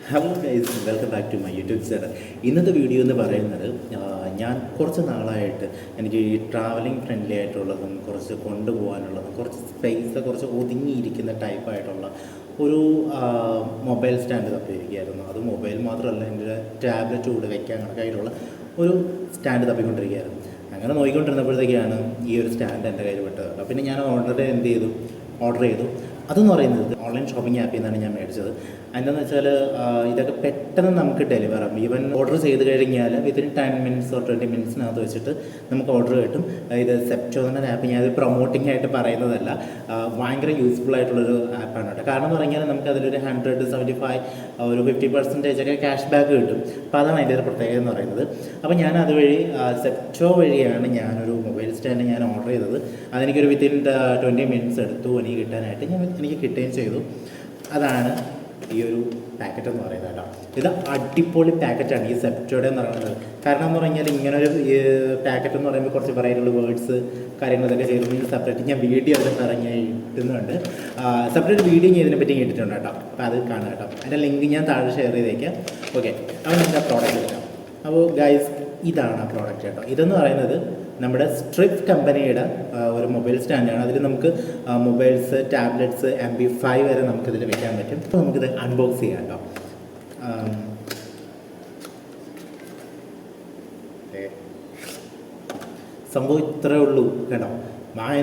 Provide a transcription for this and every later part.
Hello guys, welcome back to my YouTube channel. ഇന്നത്തെ video എന്ന് പറയുന്നത് ഞാൻ കുറച്ച് നാളായിട്ട് എനിക്ക് ഈ ട്രാവലിംഗ് ഫ്രണ്ട്ലി ആയിട്ടുള്ളതും കുറച്ച് കൊണ്ടുപോകാനുള്ളതും കുറച്ച് സ്പേസ് കുറച്ച് ഒതുങ്ങിയിരിക്കുന്ന ടൈപ്പായിട്ടുള്ള ഒരു മൊബൈൽ സ്റ്റാൻഡ് തപ്പിയിരിക്കുകയായിരുന്നു. അത് മൊബൈൽ മാത്രമല്ല, എൻ്റെ ടാബ്ലറ്റ് കൂടെ വയ്ക്കാൻ കണക്കായിട്ടുള്ള ഒരു സ്റ്റാൻഡ് തപ്പിക്കൊണ്ടിരിക്കുകയായിരുന്നു. അങ്ങനെ നോക്കിക്കൊണ്ടിരുന്നപ്പോഴത്തേക്കാണ് ഈ ഒരു സ്റ്റാൻഡ് എൻ്റെ കയ്യിൽ വിട്ടത്. അപ്പോൾ പിന്നെ ഞാൻ ഓർഡർ ചെയ്തു. അതെന്ന് പറയുന്നത് ഓൺലൈൻ ഷോപ്പിംഗ് ആപ്പിൽ നിന്നാണ് ഞാൻ മേടിച്ചത്. എന്താണെന്ന് വെച്ചാൽ ഇതൊക്കെ പെട്ടെന്ന് നമുക്ക് ഡെലിവർ ആകും. ഈവൻ ഓർഡർ ചെയ്ത് കഴിഞ്ഞാൽ വിത്തിൻ 10 മിനിറ്റ്സ് ഓർ 20 മിനിറ്റ്സിനകത്ത് വെച്ചിട്ട് നമുക്ക് ഓർഡർ കിട്ടും. ഇത് സെപ്റ്റോ എന്ന ആപ്പ് ഞാനത് പ്രൊമോട്ടിംഗ് ആയിട്ട് പറയുന്നതല്ല, ഭയങ്കര യൂസ്ഫുൾ ആയിട്ടുള്ളൊരു ആപ്പാണ് കേട്ടോ. കാരണം എന്ന് പറഞ്ഞാൽ നമുക്ക് അതിലൊരു 175 ഒരു 50% ഒക്കെ ക്യാഷ് ബാക്ക് കിട്ടും. അപ്പോൾ അതാണ് അതിൻ്റെ ഒരു പ്രത്യേകത എന്ന് പറയുന്നത്. അപ്പോൾ ഞാൻ അതുവഴി സെപ്റ്റോ വഴിയാണ് ഞാനൊരു മൊബൈൽ സ്റ്റാൻഡ് ഞാൻ ഓർഡർ ചെയ്തത്. അതെനിക്കൊരു വിത്തിൻ 20 മിനിറ്റ്സ് എടുത്തു എനിക്ക് കിട്ടാനായിട്ട്. എനിക്ക് കിട്ടുകയും ചെയ്തു. അതാണ് ഈ ഒരു പാക്കറ്റ് എന്ന് പറയുന്നത് കേട്ടോ. ഇത് അടിപൊളി പാക്കറ്റാണ് ഈ സെപ്റ്റോയുടെ എന്ന് പറയുന്നത്. കാരണം എന്ന് പറഞ്ഞാൽ ഇങ്ങനൊരു പാക്കറ്റ് എന്ന് പറയുമ്പോൾ കുറച്ച് പറയാനുള്ള വേർഡ്സ് കാര്യങ്ങളൊക്കെ ചെയ്തിട്ടുണ്ടെങ്കിൽ സെപ്പറേറ്റ് ഞാൻ വീഡിയോ അതിൽ ഇടുന്നുണ്ട്. സെപ്പറേറ്റ് വീഡിയോ ഞാൻ ഇതിനെപ്പറ്റി കേട്ടിട്ടുണ്ട് കേട്ടോ. അപ്പോൾ അത് കാണുക കേട്ടോ. അതിൻ്റെ ലിങ്ക് ഞാൻ താഴെ ഷെയർ ചെയ്തേക്കാം. ഓക്കെ, അപ്പോൾ നമുക്ക് ആ പ്രോഡക്റ്റ് എടുക്കാം. അപ്പോൾ ഗൈസ്, ഇതാണ് ആ പ്രോഡക്റ്റ് കേട്ടോ. ഇതെന്ന് പറയുന്നത് നമ്മുടെ സ്ട്രിപ്പ് കമ്പനിയുടെ ഒരു മൊബൈൽ സ്റ്റാൻഡാണ്. അതിൽ നമുക്ക് മൊബൈൽസ്, ടാബ്ലറ്റ്സ്, MP5 വരെ നമുക്കിതിൽ വെക്കാൻ പറ്റും. അപ്പോൾ നമുക്കിത് അൺബോക്സ് ചെയ്യാം കേട്ടോ. സംഭവം ഇത്രയേ ഉള്ളൂ കേട്ടോ.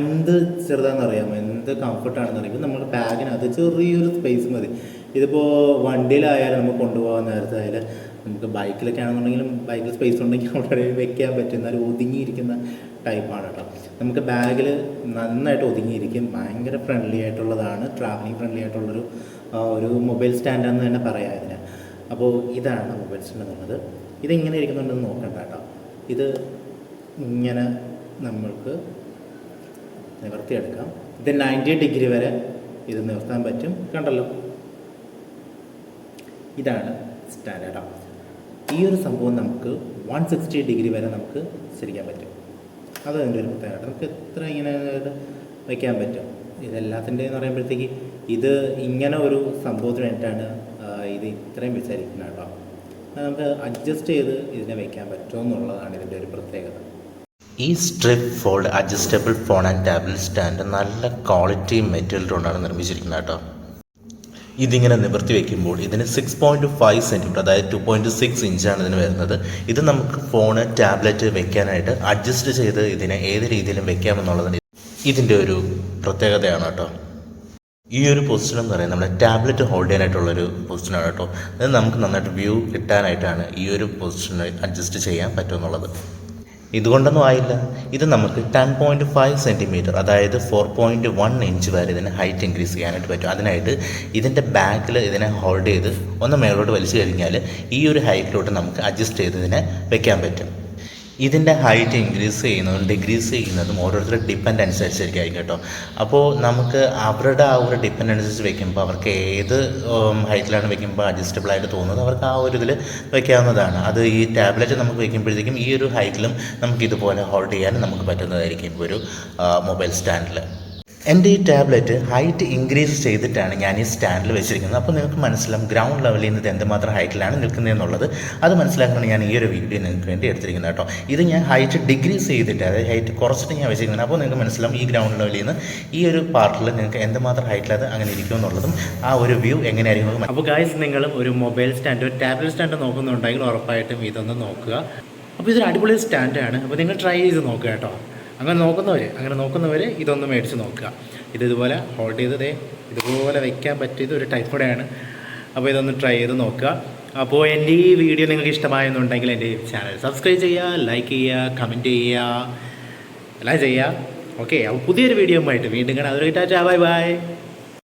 എന്ത് ചെറുതാണെന്ന് അറിയാമോ, എന്ത് കംഫർട്ടാണെന്ന് അറിയാം. നമ്മൾ ബാഗിനകത്ത് ചെറിയൊരു സ്പേസ് മതി. ഇതിപ്പോൾ വണ്ടിയിലായാലും നമുക്ക് കൊണ്ടുപോകാൻ നേരത്തായാലും നമുക്ക് ബൈക്കിലൊക്കെ ആണെന്നുണ്ടെങ്കിലും ബൈക്കിൽ സ്പേസ് ഉണ്ടെങ്കിൽ അവിടെ വെക്കാൻ പറ്റുന്ന ഒരു ഒതുങ്ങിയിരിക്കുന്ന ടൈപ്പാണ് കേട്ടോ. നമുക്ക് ബാഗിൽ നന്നായിട്ട് ഒതുങ്ങിയിരിക്കും. ഭയങ്കര ഫ്രണ്ട്ലി ആയിട്ടുള്ളതാണ്, ട്രാവലിംഗ് ഫ്രണ്ട്ലി ആയിട്ടുള്ളൊരു മൊബൈൽ സ്റ്റാൻഡാണെന്ന് തന്നെ പറയാം ഇതിന്. അപ്പോൾ ഇതാണ് മൊബൈൽ സ്റ്റാൻഡ് എന്നുള്ളത്. ഇതെങ്ങനെ ഇരിക്കുന്നുണ്ടെന്ന് നോക്കണ്ട കേട്ടോ. ഇത് ഇങ്ങനെ നമ്മൾക്ക് നിവർത്തിയെടുക്കാം. ഇത് 90 ഡിഗ്രി വരെ ഇത് നിവർത്താൻ പറ്റും. കണ്ടല്ലോ, ഇതാണ് സ്റ്റാൻഡ് കേട്ടോ. ഈ ഒരു സംഭവം നമുക്ക് 160 ഡിഗ്രി വരെ നമുക്ക് ശരിക്കാൻ പറ്റും. അതതിൻ്റെ ഒരു പ്രത്യേകത. നമുക്ക് എത്ര ഇങ്ങനെ വയ്ക്കാൻ പറ്റും. ഇതെല്ലാത്തിൻ്റെ എന്ന് പറയുമ്പോഴത്തേക്ക് ഇത് ഇങ്ങനെ ഒരു സംഭവത്തിന് വേണ്ടിയിട്ടാണ് ഇത് ഇത്രയും വിചാരിക്കുന്നത് കേട്ടോ. നമുക്ക് അഡ്ജസ്റ്റ് ചെയ്ത് ഇതിനെ വയ്ക്കാൻ പറ്റുമോ എന്നുള്ളതാണ് ഇതിൻ്റെ ഒരു പ്രത്യേകത. ഈ strip fold adjustable phone and tablet stand നല്ല ക്വാളിറ്റി മെറ്റീരിയൽ കൊണ്ടാണ് നിർമ്മിച്ചിരിക്കുന്നത് കേട്ടോ. ഇതിങ്ങനെ നിവർത്തി വയ്ക്കുമ്പോൾ ഇതിന് 6.5 സെൻറ്റിമീറ്റർ, അതായത് 2.6 ഇഞ്ചാണ് ഇതിന് വരുന്നത്. ഇത് നമുക്ക് ഫോണ്, ടാബ്ലറ്റ് വെക്കാനായിട്ട് അഡ്ജസ്റ്റ് ചെയ്ത് ഇതിനെ ഏത് രീതിയിലും വെക്കാമെന്നുള്ളതിന് ഇതിൻ്റെ ഒരു പ്രത്യേകതയാണ് കേട്ടോ. ഈ ഒരു പൊസിഷൻ എന്ന് പറയുന്നത് നമ്മുടെ ടാബ്ലറ്റ് ഹോൾഡ് ചെയ്യാനായിട്ടുള്ളൊരു പൊസിഷനാണ് കേട്ടോ. അത് നമുക്ക് നന്നായിട്ട് വ്യൂ കിട്ടാനായിട്ടാണ് ഈ ഒരു പൊസിഷൻ അഡ്ജസ്റ്റ് ചെയ്യാൻ പറ്റുമെന്നുള്ളത്. ഇതുകൊണ്ടൊന്നും ആയില്ല, ഇത് നമുക്ക് 10.5 സെൻറ്റിമീറ്റർ, അതായത് 4.1 ഇഞ്ച് വരെ ഇതിന് ഹൈറ്റ് ഇൻക്രീസ് ചെയ്യാനായിട്ട് പറ്റും. അതിനായിട്ട് ഇതിൻ്റെ ബാക്കിൽ ഇതിനെ ഹോൾഡ് ചെയ്ത് ഒന്ന് മേലോട്ട് വലിച്ചു കഴിഞ്ഞാൽ ഈ ഒരു ഹൈറ്റിലോട്ട് നമുക്ക് അഡ്ജസ്റ്റ് ചെയ്ത് ഇതിനെ വെക്കാൻ പറ്റും. ഇതിൻ്റെ ഹൈറ്റ് ഇൻക്രീസ് ചെയ്യുന്നതും ഡിക്രീസ് ചെയ്യുന്നതും ഓരോരുത്തരുടെ ഡിപ്പെൻഡ് അനുസരിച്ചായിരിക്കും കേട്ടോ. അപ്പോൾ നമുക്ക് അവരുടെ ആ ഒരു ഡിപ്പെൻഡ് അനുസരിച്ച് വെക്കുമ്പോൾ അവർക്ക് ഏത് ഹൈറ്റിലാണ് വെക്കുമ്പോൾ അഡ്ജസ്റ്റബിൾ ആയിട്ട് തോന്നുന്നത് അവർക്ക് ആ ഒരു ഇതിൽ വെക്കാവുന്നതാണ്. അത് ഈ ടാബ്ലറ്റ് നമുക്ക് വെക്കുമ്പോഴത്തേക്കും ഈ ഒരു ഹൈറ്റിലും നമുക്ക് ഇതുപോലെ ഹോൾഡ് ചെയ്യാൻ നമുക്ക് പറ്റുന്നതായിരിക്കും ഒരു മൊബൈൽ സ്റ്റാൻഡിൽ. എൻ്റെ ഈ ടാബ്ലറ്റ് ഹൈറ്റ് ഇൻക്രീസ് ചെയ്തിട്ടാണ് ഞാൻ ഈ സ്റ്റാൻഡിൽ വെച്ചിരിക്കുന്നത്. അപ്പോൾ നിങ്ങൾക്ക് മനസ്സിലാവും ഗ്രൗണ്ട് ലെവലിൽ നിന്ന് ഇത് എന്തുമാത്രം ഹൈറ്റിലാണ് നിൽക്കുന്നതെന്നുള്ളത്. അത് മനസ്സിലാക്കാൻ ഞാൻ ഈ ഒരു വീഡിയോ നിങ്ങൾക്ക് വേണ്ടി എടുത്തിരിക്കുന്നത് കേട്ടോ. ഇത് ഞാൻ ഹൈറ്റ് ഡിക്രീസ് ചെയ്തിട്ട്, അതായത് ഹൈറ്റ് കുറച്ചിട്ട് ഞാൻ വെച്ചിരിക്കുന്നത്. അപ്പോൾ നിങ്ങൾക്ക് മനസ്സിലാവും ഈ ഗ്രൗണ്ട് ലെവലിൽ നിന്ന് ഈ ഒരു പാർട്ടിൽ നിങ്ങൾക്ക് എന്തുമാത്രം ഹൈറ്റിലത് അങ്ങനെ ഇരിക്കുമെന്നുള്ളതും ആ ഒരു വ്യൂ എങ്ങനെയായിരിക്കും. അപ്പോൾ ഗൈസ്, നിങ്ങളും ഒരു മൊബൈൽ സ്റ്റാൻഡ്, ഒരു ടാബ്ലറ്റ് സ്റ്റാൻഡ് നോക്കുന്നുണ്ടെങ്കിൽ ഉറപ്പായിട്ടും ഇതൊന്ന് നോക്കുക. അപ്പോൾ ഇതൊരു അടിപൊളി സ്റ്റാൻഡാണ്. അപ്പോൾ നിങ്ങൾ ട്രൈ ചെയ്ത് നോക്കുക കേട്ടോ. അങ്ങനെ നോക്കുന്നവർ ഇതൊന്ന് മേടിച്ച് നോക്കുക. ഇതുപോലെ ഹോൾഡ് ചെയ്ത് ഇതുപോലെ വയ്ക്കാൻ പറ്റിയത് ഒരു ടൈപ്പ് കൂടെയാണ്. അപ്പോൾ ഇതൊന്ന് ട്രൈ ചെയ്ത് നോക്കുക. അപ്പോൾ എൻ്റെ ഈ വീഡിയോ നിങ്ങൾക്ക് ഇഷ്ടമായെന്നുണ്ടെങ്കിൽ എൻ്റെ ചാനൽ സബ്സ്ക്രൈബ് ചെയ്യുക, ലൈക്ക് ചെയ്യുക, കമൻറ്റ് ചെയ്യുക, എല്ലാം ചെയ്യുക. ഓക്കെ, അപ്പോൾ പുതിയൊരു വീഡിയോ ആയിട്ട് വീണ്ടും കാണാം. അതൊരു ടാറ്റാ, ബൈ ബൈ.